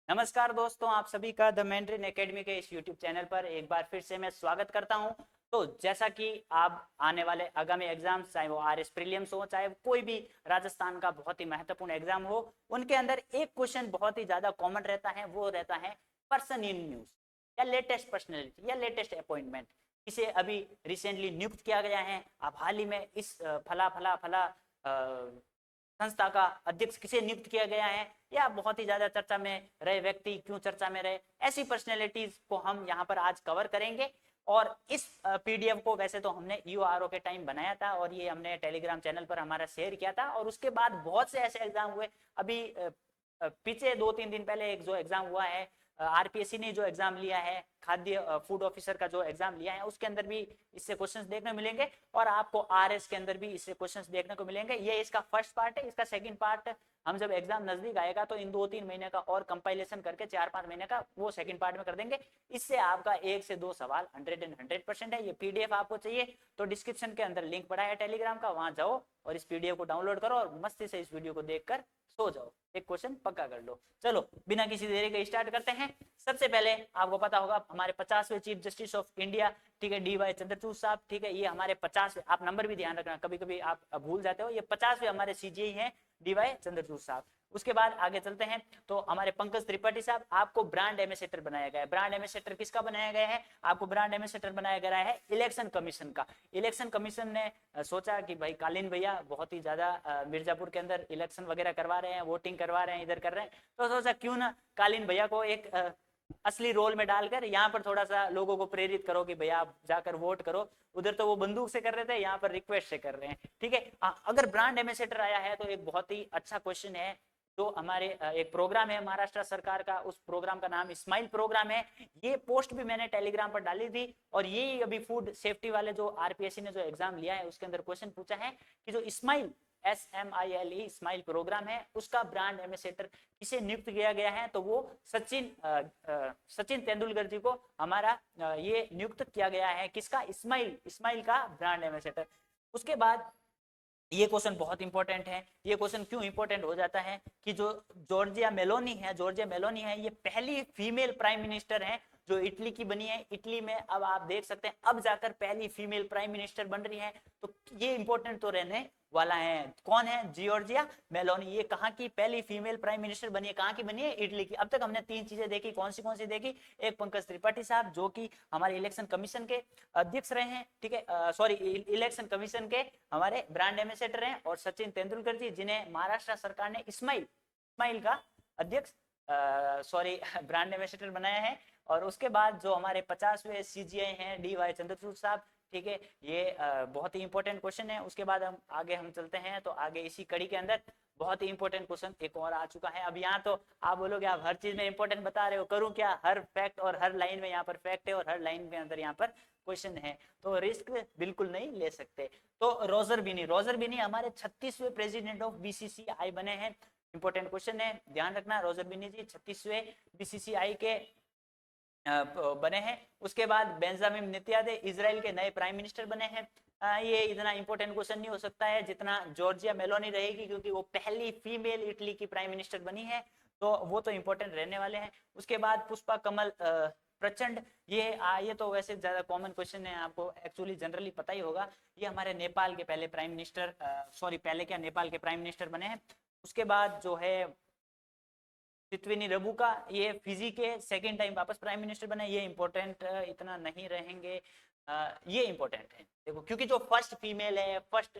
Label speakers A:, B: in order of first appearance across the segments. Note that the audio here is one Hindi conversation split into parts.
A: नमस्कार दोस्तों, आप सभी का द मैंड्रिन एकेडमी के इस यूट्यूब चैनल पर एक बार फिर से मैं स्वागत करता हूं। तो जैसा कि आप आने वाले आगामी एग्जाम्स, चाहे वो आरएस प्रीलिम्स हो, चाहे कोई भी राजस्थान का बहुत ही महत्वपूर्ण एग्जाम हो, उनके अंदर एक क्वेश्चन बहुत ही ज्यादा कॉमन रहता है। वो रहता है पर्सन इन न्यूज या लेटेस्ट पर्सनैलिटी या लेटेस्ट अपॉइंटमेंट। इसे अभी रिसेंटली नियुक्त किया गया है। आप हाल ही में इस फला फला फला संस्था का अध्यक्ष किसे नियुक्त किया गया है, या बहुत ही ज्यादा चर्चा में रहे व्यक्ति क्यों चर्चा में रहे, ऐसी पर्सनैलिटीज को हम यहाँ पर आज कवर करेंगे। और इस पीडीएफ को वैसे तो हमने यूआरओ के टाइम बनाया था और ये हमने टेलीग्राम चैनल पर हमारा शेयर किया था, और उसके बाद बहुत से ऐसे एग्जाम हुए। अभी पीछे 2-3 दिन पहले एक जो एग्जाम हुआ है, आरपीएससी ने जो एग्जाम लिया है, खाद्य फूड ऑफिसर का जो एग्जाम लिया है, उसके अंदर भी इससे क्वेश्चंस देखने मिलेंगे, और आपको आरएस के अंदर भी इससे क्वेश्चंस देखने को मिलेंगे। ये इसका फर्स्ट पार्ट है। इसका सेकंड पार्ट हम जब एग्जाम नजदीक आएगा तो इन 2-3 महीने का और कंपाइलेशन करके 4-5 महीने का वो सेकंड पार्ट में कर देंगे। इससे आपका 1 से 2 सवाल 100% है। ये पीडीएफ आपको चाहिए तो डिस्क्रिप्शन के अंदर लिंक पड़ा है टेलीग्राम का, वहां जाओ और इस पीडीएफ को डाउनलोड करो और मस्ती से इस वीडियो को देखकर सो जाओ, एक क्वेश्चन पक्का कर लो। चलो बिना किसी देरी के स्टार्ट करते हैं। सबसे पहले आपको पता होगा हमारे 50वें चीफ जस्टिस ऑफ इंडिया, ठीक है, डी वाई चंद्रचूड़ साहब, ठीक है, ये हमारे 50वें, आप नंबर भी ध्यान रखना, कभी कभी आप भूल जाते हो, ये 50वें हमारे सीजीआई हैं डी वाई चंद्रचूड़ साहब। उसके बाद आगे चलते हैं तो हमारे पंकज त्रिपाठी साहब, आपको ब्रांड एम्बेसडर बनाया गया है। ब्रांड एम्बेसडर किसका बनाया गया है? आपको ब्रांड एम्बेसडर बनाया गया है इलेक्शन कमीशन का। इलेक्शन कमीशन ने सोचा कि भाई कालीन भैया बहुत ही ज्यादा मिर्जापुर के अंदर इलेक्शन वगैरह करवा रहे हैं, वोटिंग करवा रहे हैं, इधर कर रहे हैं, तो सोचा क्यों ना कालीन भैया को एक असली रोल में डालकर यहाँ पर थोड़ा सा लोगों को प्रेरित करो कि भैया आप जाकर वोट करो। उधर तो वो बंदूक से कर रहे थे, यहाँ पर रिक्वेस्ट से कर रहे हैं, ठीक है। अगर ब्रांड एम्बेसडर आया है तो एक बहुत ही अच्छा क्वेश्चन है। तो हमारे एक प्रोग्राम है महाराष्ट्र सरकार का, उस प्रोग्राम का नाम स्माइल प्रोग्राम है। ये पोस्ट भी मैंने टेलीग्राम पर डाली थी, और ये अभी फूड सेफ्टी वाले जो आरपीएससी ने जो एग्जाम लिया है उसके अंदर क्वेश्चन पूछा है कि जो स्माइल SMILE स्माइल प्रोग्राम है, उसका ब्रांड एम्बेसडर किसे नियुक्त किया गया है, तो वो सचिन तेंदुलकर जी को हमारा ये नियुक्त किया गया है। किसका? स्माइल का ब्रांड एम्बेसडर। उसके बाद ये क्वेश्चन बहुत इंपॉर्टेंट है। ये क्वेश्चन क्यों इंपॉर्टेंट हो जाता है कि जो जॉर्जिया मेलोनी है, ये पहली फीमेल प्राइम मिनिस्टर है जो इटली की बनी है। इटली में अब आप देख सकते हैं अब जाकर पहली फीमेल प्राइम मिनिस्टर बन रही है, तो ये इंपॉर्टेंट तो रहने वाला है। कौन है? Giorgia Meloni. ये कहाँ की पहली फीमेल प्राइम मिनिस्टर बनी है? कहाँ की बनी है? इटली की। अब तक हमने 3 चीजें देखी, कौन सी देखी? एक पंकज त्रिपाठी साहब जो कि हमारे इलेक्शन कमीशन के अध्यक्ष रहे हैं, ठीक है, सॉरी इलेक्शन कमीशन के हमारे ब्रांड एम्बेसडर हैं, और सचिन तेंदुलकर जी जिन्हें महाराष्ट्र सरकार ने स्माइल का अध्यक्ष सॉरी ब्रांड एम्बेसडर बनाया है। और उसके बाद जो हमारे 50वें सीजीआई हैं डी वाई चंद्रचूड़ साहब, ठीक है, ये बहुत ही इंपॉर्टेंट क्वेश्चन है। उसके बाद हम चलते हैं तो आगे इसी कड़ी के अंदर बहुत ही इंपॉर्टेंट क्वेश्चन एक और आ चुका है। अब यहाँ तो आप बोलोगे आप हर चीज में इंपॉर्टेंट बता रहे हो, करूँ क्या? हर फैक्ट और हर लाइन में यहाँ पर फैक्ट है और हर लाइन के अंदर यहाँ पर क्वेश्चन है, तो रिस्क बिल्कुल नहीं ले सकते। तो रोजर बिनी हमारे 36वें प्रेसिडेंट ऑफ बीसीसीआई बने हैं। इंपॉर्टेंट क्वेश्चन है, ध्यान रखना। रोजर बिनी जी 36वें बीसीसीआई के बने हैं। उसके बाद बेंजामिन नेतन्याहू इजराइल के नए प्राइम मिनिस्टर बने हैं। ये इतना इंपॉर्टेंट क्वेश्चन नहीं हो सकता है जितना जॉर्जिया मेलोनी रहेगी, क्योंकि वो पहली फीमेल इटली की प्राइम मिनिस्टर बनी है, तो वो तो इंपॉर्टेंट रहने वाले हैं। उसके बाद पुष्पा कमल प्रचंड, ये तो वैसे ज्यादा कॉमन क्वेश्चन है, आपको एक्चुअली जनरली पता ही होगा। ये हमारे नेपाल के पहले प्राइम मिनिस्टर नेपाल के प्राइम मिनिस्टर बने हैं। उसके बाद जो है तितविनी रबुका, ये फिजी के सेकंड टाइम वापस प्राइम मिनिस्टर बने। ये इंपॉर्टेंट इतना नहीं रहेंगे, ये इंपॉर्टेंट है देखो, क्योंकि जो फर्स्ट फीमेल है, फर्स्ट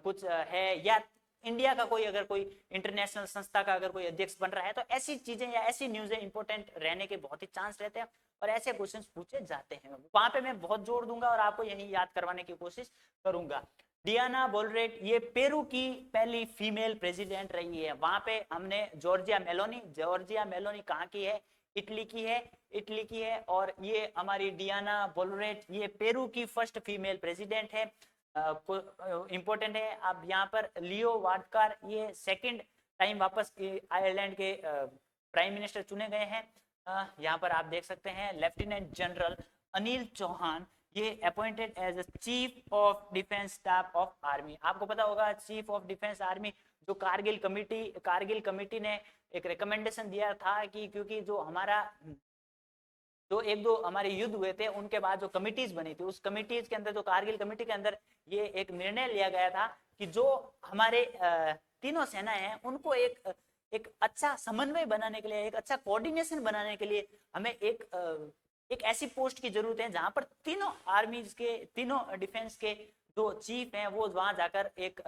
A: कुछ है, या इंडिया का कोई अगर कोई इंटरनेशनल संस्था का अगर कोई अध्यक्ष बन रहा है, तो ऐसी चीजें या ऐसी न्यूज़ें इंपॉर्टेंट रहने के बहुत ही चांस रहते हैं, और ऐसे क्वेश्चंस पूछे जाते हैं। वहां पे मैं बहुत जोर दूंगा और आपको यही याद करवाने की कोशिश करूंगा। डियाना बोलरेट, ये पेरू की पहली फीमेल प्रेसिडेंट रही है। वहां पे हमने जॉर्जिया मेलोनी कहाँ की है? इटली की है। और ये हमारी डियाना बोलरेट, ये पेरू की फर्स्ट फीमेल प्रेसिडेंट है। इंपॉर्टेंट है। अब यहाँ पर लियो वाडकार, ये सेकंड टाइम वापस आयरलैंड के प्राइम मिनिस्टर चुने गए हैं। यहाँ पर आप देख सकते हैं लेफ्टिनेंट जनरल अनिल चौहान, ये appointed as chief of defence staff of army. आपको पता होगा चीफ ऑफ डिफेंस आर्मी जो कारगिल कमेटी ने एक रिकमेंडेशन दिया था कि क्योंकि जो हमारा जो एक दो हमारे युद्ध हुए थे उनके बाद जो कमिटीज बनी थी, उस कमिटीज के अंदर, जो कारगिल कमेटी के अंदर ये एक निर्णय लिया गया था कि जो हमारे तीनों सेनाएं हैं उनको एक अच्छा समन्वय बनाने के लिए, एक अच्छा कोऑर्डिनेशन बनाने के लिए हमें एक ऐसी पोस्ट की जरूरत है जहां पर तीनों आर्मीज के, तीनों डिफेंस के जो चीफ हैं वो वहां जाकर एक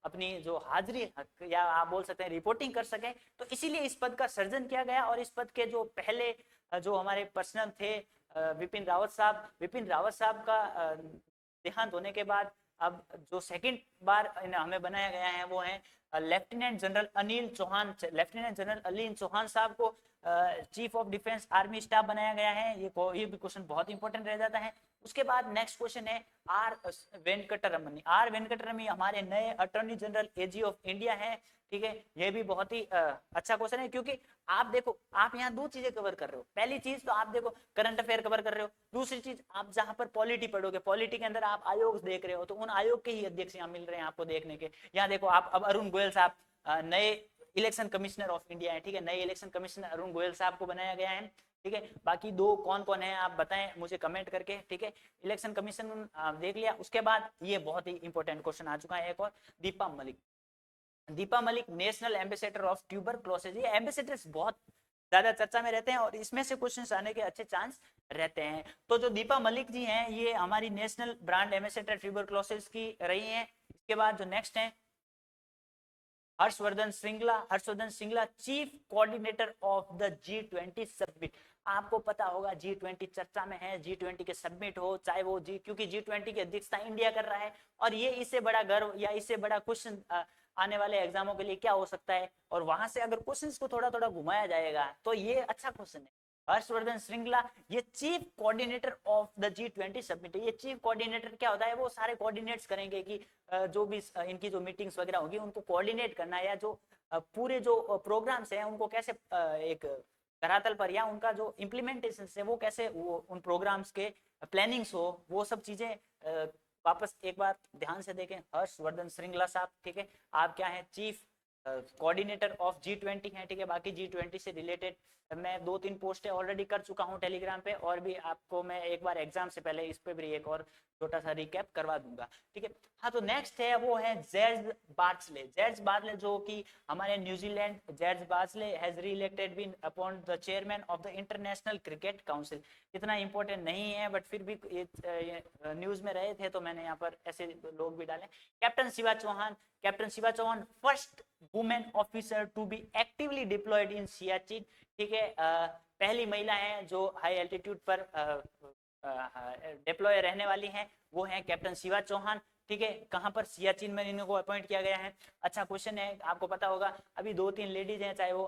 A: अपनी जो हाजिरी या आप बोल सकते हैं रिपोर्टिंग कर सके। तो इसीलिए इस पद का सृजन किया गया और इस पद के जो पहले जो हमारे पर्सनल थे विपिन रावत साहब का देहांत होने के बाद अब जो सेकंड बार हमें बनाया गया है वो है लेफ्टिनेंट जनरल अनिल चौहान साहब को chief of defence army staff बनाया गया है। ये भी क्वेश्चन बहुत इंपॉर्टेंट रह जाता है। उसके बाद नेक्स्ट क्वेश्चन है आर वेंकटरमणी हमारे नए attorney general AG of India है। ठीक है, ये भी बहुत ही अच्छा क्वेश्चन है क्योंकि आप देखो, आप यहाँ दो चीजें कवर कर रहे हो। पहली चीज तो आप देखो करंट अफेयर कवर कर रहे हो, दूसरी चीज आप जहां पर पॉलिटी पढ़ोगे, पॉलिटी के अंदर आप आयोग देख रहे हो, तो उन आयोग के ही अध्यक्ष यहाँ मिल रहे हैं आपको देखने के। यहाँ देखो आप अब अरुण गोयल साहब नए इलेक्शन कमिश्नर ऑफ इंडिया है। ठीक है, नए इलेक्शन कमिश्नर अरुण गोयल साहब को बनाया गया है। ठीक है, बाकी दो कौन कौन है आप बताएं मुझे कमेंट करके। ठीक है, इलेक्शन कमीशन देख लिया। उसके बाद ये बहुत ही इंपॉर्टेंट क्वेश्चन आ चुका है एक और, Deepa Malik national ambassador of tuberculosis. ये एम्बेसडर्स बहुत ज्यादा चर्चा में रहते हैं और इसमें से क्वेश्चंस आने के अच्छे चांस रहते हैं। तो जो दीपा मलिक जी हैं ये हमारी नेशनल ब्रांड एम्बेसडर ट्यूबरक्लोसिस की रही हैं। इसके बाद जो नेक्स्ट है Harshvardhan Shringla chief coordinator of the G20 summit. आपको पता होगा G20 चर्चा में है, G20 के समिट हो चाहे वो क्योंकि G20 की अध्यक्षता इंडिया कर रहा है और ये इससे बड़ा गर्व या इससे बड़ा क्वेश्चन आने वाले एग्जामों के लिए क्या हो सकता है। और वहां से अगर क्वेश्चंस को थोड़ा थोड़ा घुमाया जाएगा तो ये अच्छा क्वेश्चन है। हर्षवर्धन श्रृंगला ये chief coordinator of the G20 summit. ये चीफ कोऑर्डिनेटर क्या होता है, वो सारे कोऑर्डिनेट्स करेंगे कि जो भी इनकी जो मीटिंग्स वगैरह होगी उनको कोऑर्डिनेट करना है, या जो पूरे जो प्रोग्राम्स हैं उनको कैसे एक धरातल पर या उनका जो इम्प्लीमेंटेशन है वो कैसे वो उन प्रोग्राम्स के प्लानिंग्स हो, वो सब चीजें वापस एक बार ध्यान से देखें। हर्षवर्धन श्रृंगला साहब, ठीक है, आप क्या है चीफ कोऑर्डिनेटर ऑफ G20 हैं। ठीक है, बाकी G20 से रिलेटेड मैं 2-3 पोस्टें ऑलरेडी कर चुका हूं टेलीग्राम पे, और भी आपको मैं एक बार एग्जाम से पहले इस पे भी एक और छोटा सा रिकैप करवा दूंगा। ठीक है, हाँ, तो नेक्स्ट है वो है जॉर्ज बार्सले जो कि हमारे New Zealand. George Barclay has reelected been upon the chairman of the International Cricket Council. इतना इंपॉर्टेंट नहीं है बट फिर भी ये न्यूज में रहे थे तो मैंने यहाँ पर ऐसे लोग भी डाले। Captain Shiva Chauhan first women officer to be actively deployed in Siachen. ठीक है, पहली महिला है जो हाई एल्टीट्यूड पर डिप्लॉय रहने वाली हैं, वो है कैप्टन शिवा चौहान। ठीक है, कहां पर, सियाचिन में इनको अपॉइंट किया गया है। अच्छा क्वेश्चन है, आपको पता होगा अभी 2-3 लेडीज हैं, चाहे वो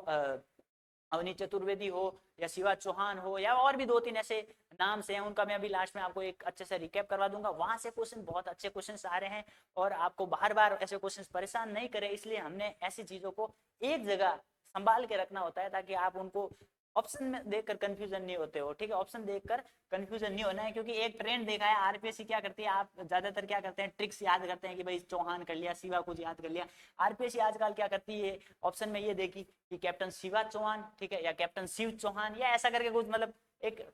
A: अवनी चतुर्वेदी हो या शिवा चौहान हो या और भी 2-3 ऐसे नाम से हैं, उनका मैं अभी लास्ट में आपको एक अच्छे से रिकैप करवा दूंगा। वहां से क्वेश्चन बहुत अच्छे क्वेश्चंस आ रहे हैं और आपको बार बार ऐसे क्वेश्चंस परेशान नहीं करें, इसलिए हमने ऐसी चीजों को एक जगह संभाल के रखना होता है ताकि आप उनको ऑप्शन में देखकर कंफ्यूजन नहीं होते हो। ठीक है, ऑप्शन देखकर कंफ्यूजन नहीं होना है, क्योंकि एक ट्रेंड देखा है आरपीएससी क्या करती है, आप ज्यादातर क्या करते हैं ट्रिक्स याद करते हैं कि भाई चौहान कर लिया, शिवा कुछ याद कर लिया। आरपीएससी आजकल क्या करती है, ऑप्शन में ये देखी कि कैप्टन शिवा चौहान, ठीक है, या कैप्टन शिव चौहान या ऐसा करके कुछ, मतलब एक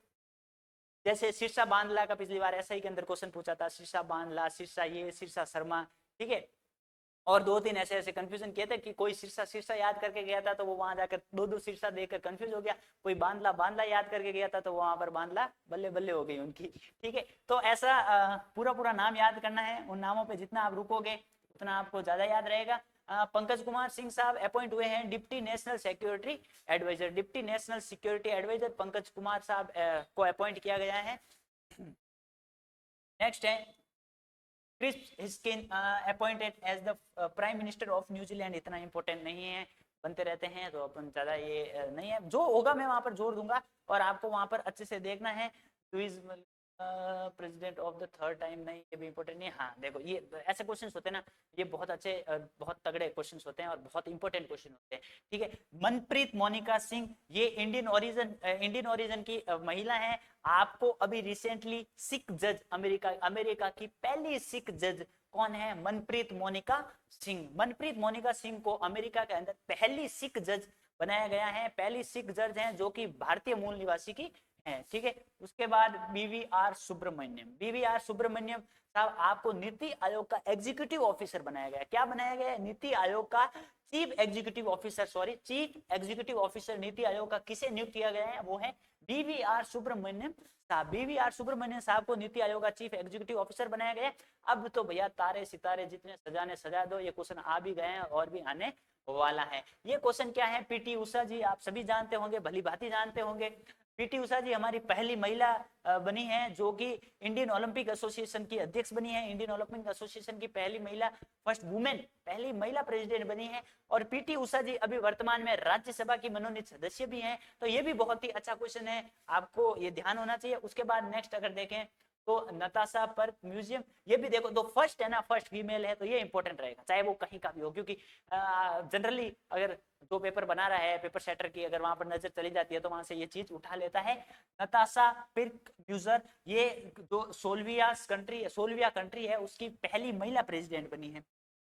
A: जैसे शीर्षा बांधला का पिछली बार ऐसा ही के अंदर क्वेश्चन पूछा था, शीर्षा बांधला, शीर्षा शर्मा। ठीक है, और 2-3 ऐसे कंफ्यूजन किए थे कि कोई शीर्षा याद करके गया था तो वो वहां जाकर 2 शीर्षा देखकर कंफ्यूज हो गया, कोई बांधला याद करके गया था तो वहां पर बांधला बल्ले बल्ले हो गई उनकी। ठीक है, तो ऐसा पूरा नाम याद करना है, उन नामों पे जितना आप रुकोगे उतना आपको ज्यादा याद रहेगा। पंकज कुमार सिंह साहब अपॉइंट हुए हैं deputy national security adviser Pankaj Kumar साहब को अपॉइंट किया गया है। नेक्स्ट है Chris Hipkins appointed as the prime minister of New Zealand. इतना इंपॉर्टेंट नहीं है, बनते रहते हैं तो अपन ज्यादा ये नहीं है, जो होगा मैं वहां पर जोर दूंगा और आपको वहां पर अच्छे से देखना है। President of the third time, नहीं ये भी इंपॉर्टेंट नहीं है। हाँ देखो, ये ऐसे क्वेश्चंस होते हैं ना, ये बहुत अच्छे बहुत तगड़े क्वेश्चंस होते हैं और बहुत इंपॉर्टेंट क्वेश्चन होते हैं। ठीक है, मनप्रीत मोनिका सिंह, ये इंडियन ओरिजिन की महिला है। आपको अभी रिसेंटली सिख जज, अमेरिका की पहली सिख जज कौन है? मनप्रीत मोनिका सिंह। मनप्रीत मोनिका सिंह को अमेरिका के अंदर पहली सिख जज बनाया गया है, पहली सिख जज हैं जो कि भारतीय मूल निवासी की है, ठीक है। उसके बाद बीवीआर सुब्रमण्यम। बीवीआर सुब्रमण्यम साहब आपको नीति आयोग का एग्जीक्यूटिव ऑफिसर बनाया गया। क्या बनाया गया? नीति आयोग का chief executive officer, sorry chief executive officer NITI Aayog का किसे नियुक्त किया गया है? वो है बीवीआर सुब्रमण्यम साहब। बीवीआर सुब्रमण्यम साहब को नीति आयोग का चीफ एग्जीक्यूटिव ऑफिसर बनाया गया। अब तो भैया तारे सितारे जितने सजाने सजा दो, ये क्वेश्चन आ भी गए हैं और भी आने वाला है। ये क्वेश्चन क्या है? पीटी उषा जी आप सभी जानते होंगे, भली भांति जानते होंगे। पीटी उषा जी हमारी पहली महिला बनी है जो कि इंडियन ओलंपिक एसोसिएशन की अध्यक्ष बनी है। इंडियन ओलंपिक एसोसिएशन की पहली महिला, फर्स्ट वुमेन, पहली महिला प्रेसिडेंट बनी है। और पीटी उषा जी अभी वर्तमान में राज्यसभा की मनोनीत सदस्य भी हैं। तो ये भी बहुत ही अच्छा क्वेश्चन है, आपको ये ध्यान होना चाहिए। उसके बाद नेक्स्ट अगर देखें तो नताशा पर्क म्यूजियम, ये भी देखो, तो फर्स्ट है ना, फर्स्ट फीमेल है, तो ये इंपॉर्टेंट रहेगा चाहे वो कहीं का भी हो, क्योंकि जनरली अगर जो पेपर बना रहा है पेपर सेटर की, अगर वहां पर नजर चली जाती है तो वहां से ये चीज उठा लेता है। नताशा पर्क म्यूजर, ये जो सोलविया कंट्री है उसकी पहली महिला प्रेसिडेंट बनी है।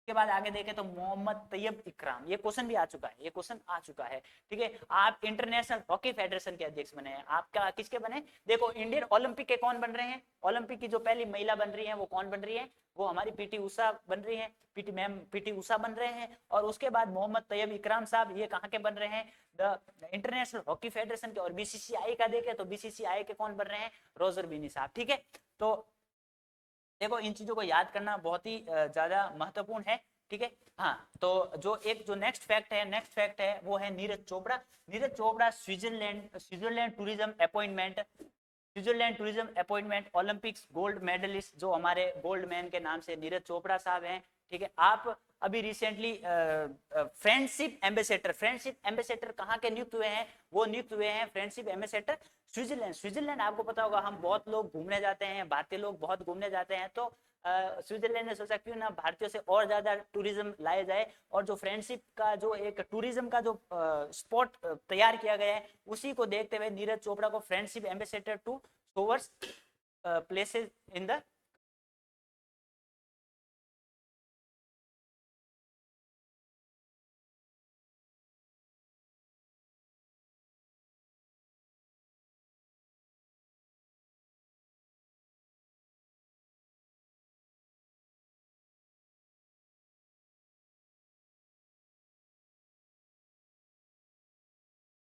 A: के बाद आगे देखें तो मोहम्मद तैयब इकराम, ये क्वेश्चन भी आ चुका है, ये क्वेश्चन आ चुका है, ठीक है। आप इंटरनेशनल हॉकी फेडरेशन के अध्यक्ष बने हैं। आपका किसके बने? देखो इंडियन ओलंपिक के कौन बन रहे हैं? ओलंपिक की जो पहली महिला बन रही है वो कौन बन रही है? वो हमारी पीटी उषा बन रही है, पीटी उषा बन रहे हैं। और उसके बाद मोहम्मद तैयब इकराम साहब, ये कहाँ के बन रहे हैं? द इंटरनेशनल हॉकी फेडरेशन के। और बीसीसीआई का देखें तो बीसीसीआई के कौन बन रहे हैं? रोजर बिनी साहब, ठीक है। तो देखो इन चीजों को याद करना बहुत ही ज्यादा महत्वपूर्ण है, ठीक है। हाँ, तो जो नेक्स्ट फैक्ट है वो है Neeraj Chopra. Neeraj Chopra Switzerland tourism appointment Olympics gold medalist, जो हमारे गोल्ड मैन के नाम से नीरज चोपड़ा साहब हैं, ठीक है। आप अभी रिसेंटली फ्रेंडशिप एम्बेसडर कहाँ के नियुक्त हुए हैं? वो नियुक्त हुए हैं फ्रेंडशिप एम्बेसडर स्विट्जरलैंड। आपको पता होगा हम बहुत लोग घूमने जाते हैं, भारतीय लोग बहुत घूमने जाते हैं, तो स्विट्जरलैंड ने सोचा क्यों ना भारतीयों से और ज्यादा टूरिज्म लाया जाए, और जो फ्रेंडशिप का जो एक टूरिज्म का जो स्पॉट तैयार किया गया है उसी को देखते हुए नीरज चोपड़ा को फ्रेंडशिप एम्बेसडर टू सोवर्स प्लेसेस इन द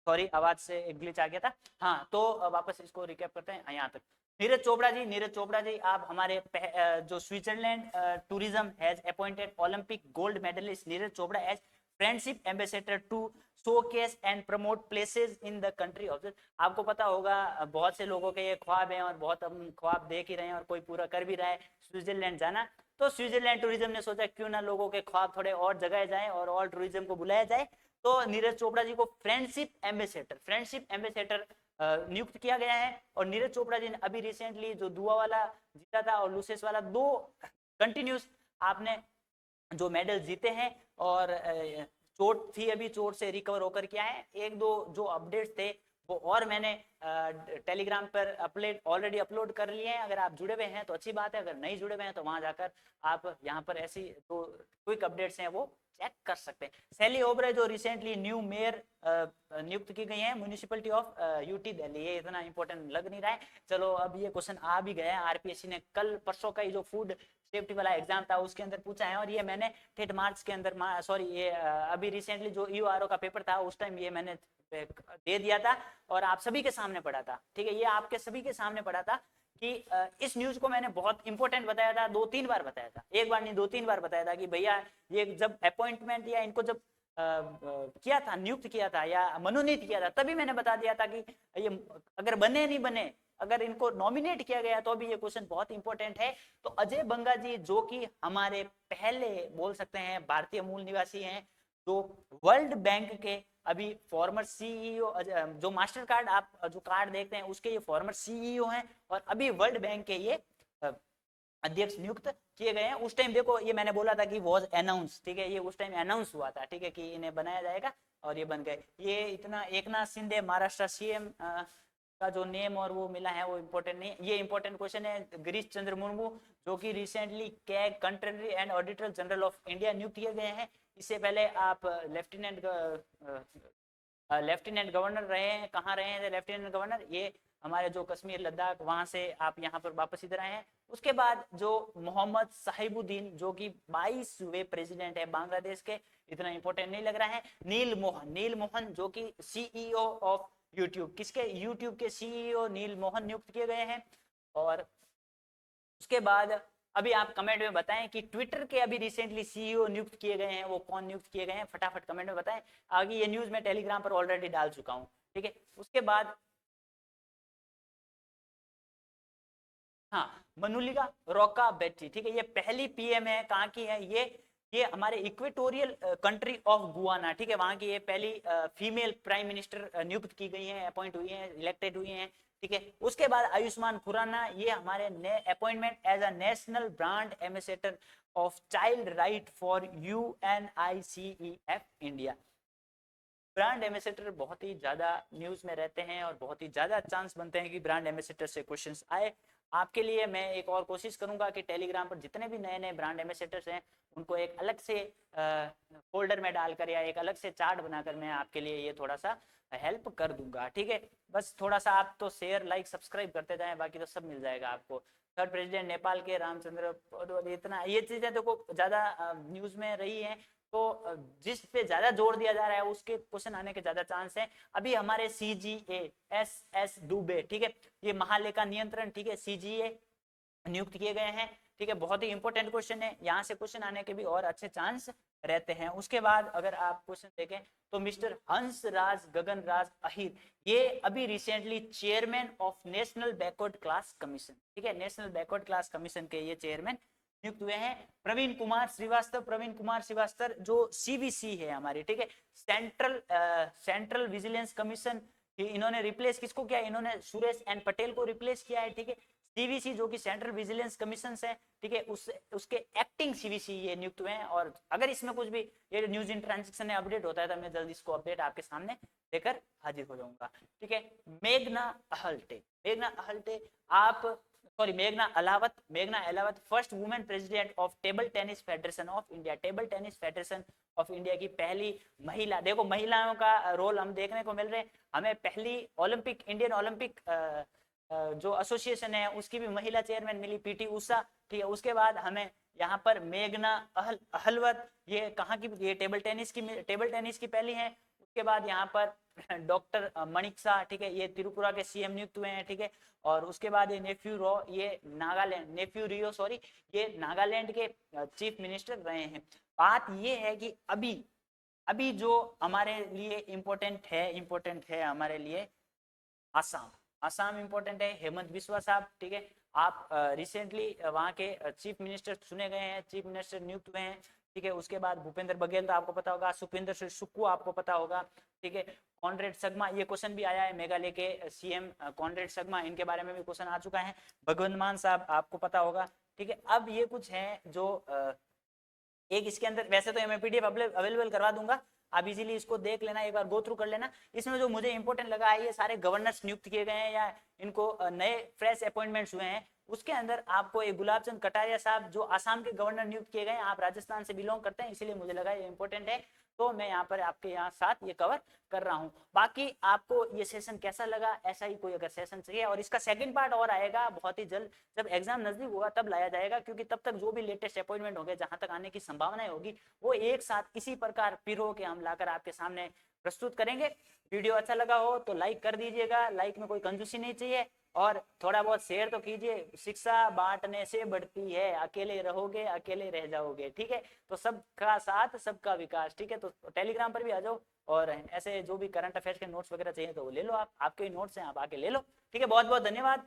A: सॉरी आवाज से एक ग्लिच आ गया था। हाँ, तो वापस इसको रिकैप करते हैं यहाँ तक। नीरज चोपड़ा जी आप हमारे जो Switzerland tourism has appointed Olympic gold medalist Neeraj Chopra as friendship ambassador to showcase and promote places in the country of. आपको पता होगा बहुत से लोगों के ये ख्वाब हैं और बहुत हम ख्वाब देख ही रहे हैं और कोई पूरा कर भी रहा है स्विट्जरलैंड जाना। तो स्विट्जरलैंड टूरिज्म ने सोचा क्यों ना लोगों के ख्वाब थोड़े और जगाए जाए और टूरिज्म को बुलाया जाए। तो नीरज चोपड़ा जी को फ्रेंडशिप एम्बेसडर नियुक्त किया गया है। और नीरज चोपड़ा जी ने अभी रिसेंटली जो दुआ वाला जीता था और लूसेस वाला, 2 कंटिन्यूस आपने जो मेडल जीते हैं। और चोट थी, अभी चोट से रिकवर होकर क्या है, 1-2 जो अपडेट्स थे वो और मैंने टेलीग्राम पर ऑलरेडी अपलोड कर लिए हैं। अगर आप जुड़े हुए हैं तो अच्छी बात है, अगर नहीं जुड़े हुए हैं तो वहां जाकर आप यहाँ पर ऐसी जो क्विक अपडेट्स हैं वो चेक कर सकते हैं। सैली ओबरे जो रिसेंटली न्यू मेयर नियुक्त की गई है म्यूनिसिपैलिटी ऑफ यूटी दिल्ली, ये इतना इंपॉर्टेंट लग नहीं रहा है। चलो अब ये क्वेश्चन आ भी गया है, आरपीएससी ने कल परसों का जो फूड सेफ्टी वाला एग्जाम था उसके अंदर पूछा है। और ये मैंने ठेठ मार्च के अंदर सॉरी ये अभी रिसेंटली जो यूआरओ का पेपर था उस टाइम ये मैंने दे दिया था और आप सभी के सामने पढ़ा था, ठीक है। ये आपके सभी के सामने पढ़ा था कि इस न्यूज को मैंने बहुत इंपॉर्टेंट बताया था, 2-3 बार बताया था, एक बार नहीं 2-3 बार बताया था कि भैया ये जब अपॉइंटमेंट या इनको जब किया था, नियुक्त किया था या मनोनीत किया था, तभी मैंने बता दिया था कि ये अगर बने नहीं बने, अगर इनको नॉमिनेट किया गया तो भी ये क्वेश्चन बहुत इंपॉर्टेंट है। तो अजय बंगा जी जो कि हमारे पहले बोल सकते हैं भारतीय मूल निवासी हैं, जो वर्ल्ड बैंक के अभी फॉर्मर सीईओ, जो मास्टर कार्ड आप जो कार्ड देखते हैं उसके ये फॉर्मर सीईओ हैं और अभी वर्ल्ड बैंक के ये अध्यक्ष नियुक्त किए गए हैं। उस टाइम देखो ये मैंने बोला था कि वॉज अनाउंस, ठीक है, ये उस टाइम अनाउंस हुआ था, ठीक है, कि इन्हें बनाया जाएगा और ये बन गए। ये इतना एकनाथ शिंदे महाराष्ट्र सीएम का जो नेम और वो मिला है वो इम्पोर्टेंट नहीं है। ये इम्पोर्टेंट क्वेश्चन है। गिरीश चंद्र मुर्मू जो कि recently CAG country and auditor general of India नियुक्त किए गए हैं। इससे पहले आप लेफ्टिनेंट गवर्नर रहे हैं। कहाँ रहे हैं लेफ्टिनेंट गवर्नर? ये हमारे जो कश्मीर लद्दाख वहां से आप यहाँ पर वापस इधर आए हैं। उसके बाद जो मोहम्मद साहिबुद्दीन जो कि 22वें प्रेसिडेंट है बांग्लादेश के, इतना इंपॉर्टेंट नहीं लग रहा है। नील मोहन जो कि सीईओ ऑफ यूट्यूब, किसके? यूट्यूब के सीईओ नील मोहन नियुक्त किए गए हैं। और उसके बाद अभी आप कमेंट में बताएं कि ट्विटर के अभी रिसेंटली सीईओ नियुक्त किए गए हैं, वो कौन नियुक्त किए गए हैं, फटाफट कमेंट में बताएं। आगे ये न्यूज मैं टेलीग्राम पर ऑलरेडी डाल चुका हूं, ठीक है। उसके बाद हाँ, मनुलिका रोका बेट्टी, ठीक है, ये पहली पीएम है। कहाँ की है ये हमारे इक्वेटोरियल कंट्री ऑफ गुआना, ठीक है, वहां की ये पहली फीमेल प्राइम मिनिस्टर नियुक्त की गई है, अपॉइंट हुई है, इलेक्टेड हुई है, ठीक है। उसके बाद आयुष्मान खुराना, ये हमारे appointment as a national brand ambassador of child right for UNICEF India. Brand ambassador बहुत ही ज्यादा न्यूज में रहते हैं और बहुत ही ज्यादा चांस बनते हैं कि ब्रांड एम्बेसडर से क्वेश्चंस आए। आपके लिए मैं एक और कोशिश करूंगा कि टेलीग्राम पर जितने भी नए नए ब्रांड एम्बेसडर्स हैं उनको एक अलग से फोल्डर में डालकर या एक अलग से चार्ट बनाकर मैं आपके लिए ये थोड़ा सा हेल्प कर दूंगा, ठीक है। बस थोड़ा सा आप तो शेयर लाइक सब्सक्राइब करते जाएं, बाकी तो सब मिल जाएगा आपको। थर्ड प्रेसिडेंट नेपाल के रामचंद्र, इतना ये चीजें देखो ज्यादा न्यूज में रही है, तो जिस पे ज्यादा जोर दिया जा रहा है उसके क्वेश्चन आने के ज्यादा चांस है। अभी हमारे CGA दुबे, ठीक है, ये महालेखा नियंत्रण, ठीक है, CGA नियुक्त किए गए हैं, ठीक है। बहुत ही इंपॉर्टेंट क्वेश्चन है, यहाँ से क्वेश्चन आने के भी और अच्छे चांस रहते हैं। उसके बाद अगर आप क्वेश्चन देखें तो मिस्टर हंसराज गगनराज अहिर, ये अभी recently chairman of national backward class commission, ठीक है, नेशनल बैकवर्ड क्लास कमीशन के ये चेयरमैन नियुक्त हुए हैं। प्रवीण कुमार श्रीवास्तव जो CVC है हमारी, ठीक है, सेंट्रल विजिलेंस कमीशन, इन्होंने रिप्लेस किसको किया? इन्होंने सुरेश एन पटेल को रिप्लेस किया है, ठीक है। CVC जो कि सेंट्रल विजिलेंस कमीशन है, ठीक है, उसके एक्टिंग CVC ये नियुक्त हुए हैं। और अगर इसमें कुछ भी ये न्यूज इन ट्रांजेक्शन में अपडेट होता है तो मैं जल्दी इसको अपडेट आपके सामने देकर हाजिर हो जाऊंगा, ठीक है। मेघना अहल्टे आप सॉरी मेघना Ahlawat first women president of table tennis federation of India की पहली महिला। देखो महिलाओं का रोल हम देखने को मिल रहे हैं। हमें पहली इंडियन ओलंपिक जो एसोसिएशन है उसकी भी महिला चेयरमैन मिली, PT उषा, ठीक है। उसके बाद हमें यहाँ पर मेघना अहलवत, ये कहाँ की? ये टेबल टेनिस की पहली है। उसके बाद यहाँ पर डॉक्टर मणिक शाह, ठीक है, ये त्रिपुरा के CM नियुक्त हुए हैं, ठीक है। और उसके बाद ये नेफ्यू रियो ये नागालैंड के चीफ मिनिस्टर रहे हैं। बात ये है कि अभी जो हमारे लिए इम्पोर्टेंट है हमारे लिए आसाम इम्पोर्टेंट है। हेमंत बिस्वा साहब, ठीक है, आप रिसेंटली वहाँ के चीफ मिनिस्टर चुने गए हैं, चीफ मिनिस्टर नियुक्त हुए हैं, ठीक है। उसके बाद भूपेंद्र बघेल तो आपको पता होगा, सुखविंदर सिंह सुक्खू आपको पता होगा, ठीक है। कॉनरेड सगमा, ये क्वेश्चन भी आया है, मेघालय के CM कॉनरेड सगमा, इनके बारे में भी क्वेश्चन आ चुका है। भगवंत मान साहब आपको पता होगा, ठीक है। अब ये कुछ है जो एक इसके अंदर, वैसे तो मैं PDF अवेलेबल करवा दूंगा, आप इजीली इसको देख लेना, एक बार गो थ्रू कर लेना। इसमें जो मुझे इंपॉर्टेंट लगा है, ये सारे गवर्नर्स नियुक्त किए गए हैं या इनको नए फ्रेश अपॉइंटमेंट्स हुए हैं। उसके अंदर आपको एक गुलाब चंद कटारिया साहब जो आसाम के गवर्नर नियुक्त किए गए हैं, आप राजस्थान से बिलोंग करते हैं, इसीलिए मुझे लगा ये इंपॉर्टेंट है, तो मैं यहाँ पर आपके यहाँ साथ ये कवर कर रहा हूँ। बाकी आपको ये सेशन कैसा लगा, ऐसा ही कोई अगर सेशन चाहिए, और इसका सेकंड पार्ट और आएगा बहुत ही जल्द, जब एग्जाम नजदीक होगा तब लाया जाएगा, क्योंकि तब तक जो भी लेटेस्ट अपॉइंटमेंट होंगे, जहां तक आने की संभावनाएं होगी, वो एक साथ इसी प्रकार पिरो के हम लाकर आपके सामने प्रस्तुत करेंगे। वीडियो अच्छा लगा हो तो लाइक कर दीजिएगा, लाइक में कोई कंजूसी नहीं चाहिए, और थोड़ा बहुत शेयर तो कीजिए। शिक्षा बांटने से बढ़ती है, अकेले रहोगे अकेले रह जाओगे, ठीक है। तो सबका साथ सबका विकास, ठीक है। तो टेलीग्राम पर भी आ जाओ, और ऐसे जो भी करंट अफेयर्स के नोट्स वगैरह चाहिए तो वो ले लो, आपके ही नोट्स हैं, आप आके ले लो, ठीक है। बहुत बहुत धन्यवाद,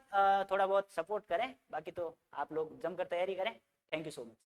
A: थोड़ा बहुत सपोर्ट करें, बाकी तो आप लोग जमकर तैयारी करें। Thank you so much.